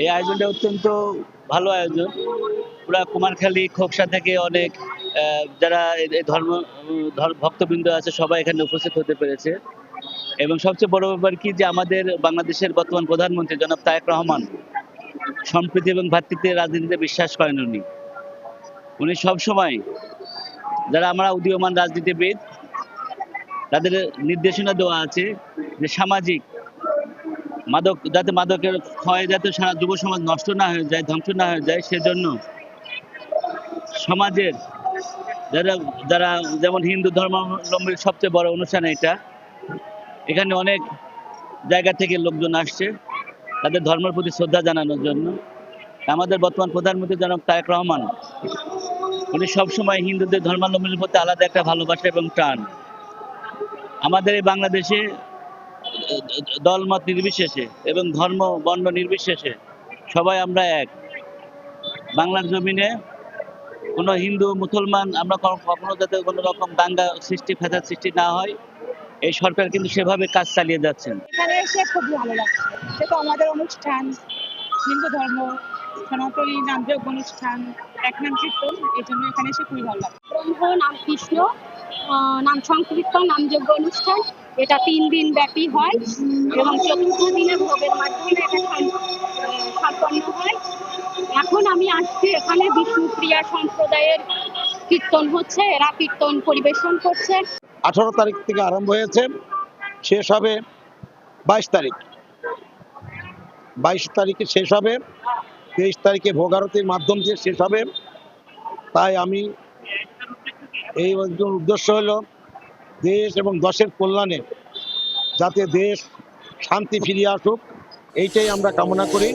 এই আয়োজনটা অত্যন্ত ভালো আয়োজন। পুরা কুমারখালী, খোকসা থেকে অনেক যারা এই ভক্তবৃন্দ আছে সবাই এখানে উপস্থিত হতে পেরেছে। এবং সবচেয়ে বড় ব্যাপার কি যে আমাদের বাংলাদেশের বর্তমান প্রধানমন্ত্রী জনাব তারেক রহমান সম্প্রীতি এবং ভ্রাতৃত্বের রাজনীতিতে বিশ্বাস করেন উনি। উনি সবসময় যারা আমরা উদীয়মান রাজনীতিবিদ তাদের নির্দেশনা দেওয়া আছে যে সামাজিক মাদকের ক্ষয় যাতে সারা যুব সমাজ নষ্ট না হয়ে যায়, ধ্বংস না হয়ে যায়, সেজন্য সমাজের যারা যারা যেমন হিন্দু ধর্মাবলম্বীর সবচেয়ে বড় অনুষ্ঠান এটা, এখানে অনেক জায়গা থেকে লোকজন আসছে তাদের ধর্মের প্রতি শ্রদ্ধা জানানোর জন্য। আমাদের বর্তমান প্রধানমন্ত্রী জনাব তারেক রহমান উনি সবসময় হিন্দুদের ধর্মাবলম্বীর প্রতি আলাদা একটা ভালোবাসা এবং টান। আমাদের এই বাংলাদেশে দলমত নির্বিশেষে এবং ধর্ম বর্ণ নির্বিশেষে সবাই আমরা এক। বাংলার জমিনে কোনো হিন্দু মুসলমান আমরা কখনো যাতে কোনো রকম দাঙ্গা সৃষ্টি ফ্যাসাদ সৃষ্টি না হয়, এই সরকার কিন্তু সেভাবে কাজ চালিয়ে যাচ্ছেন। এখানে এসে খুব ভালো লাগছে। সেটা আমাদের অনুষ্ঠান, হিন্দু ধর্ম সনাতনী নামযোগ্য অনুষ্ঠান, এক নাম কীর্তন, এই জন্য এখানে এসে খুবই ভালো লাগছে। ব্রহ্ম নাম কৃষ্ণ নাম সংকীর্তন নামযোগ্য অনুষ্ঠান, এটা 3 দিন ব্যাপী হয় এবং চতুর্থ দিনে ভোগের মাধ্যমে এটা সম্পন্ন হয়। এখন আমি আসছি এখানে বিষ্ণুপ্রিয়া সম্প্রদায়ের কীর্তন হচ্ছে, এরা কীর্তন পরিবেশন করছে। 18 তারিখ থেকে আরম্ভ হয়েছে, শেষ হবে 22 তারিখ। 22 তারিখে শেষ হবে, 23 তারিখে ভোগ আরতির মাধ্যম দিয়ে শেষ হবে। তাই আমি এই উদ্দেশ্য হলো দেশ এবং দশের কল্যাণে যাতে দেশ শান্তি ফিরিয়ে আসুক, এইটাই আমরা কামনা করি।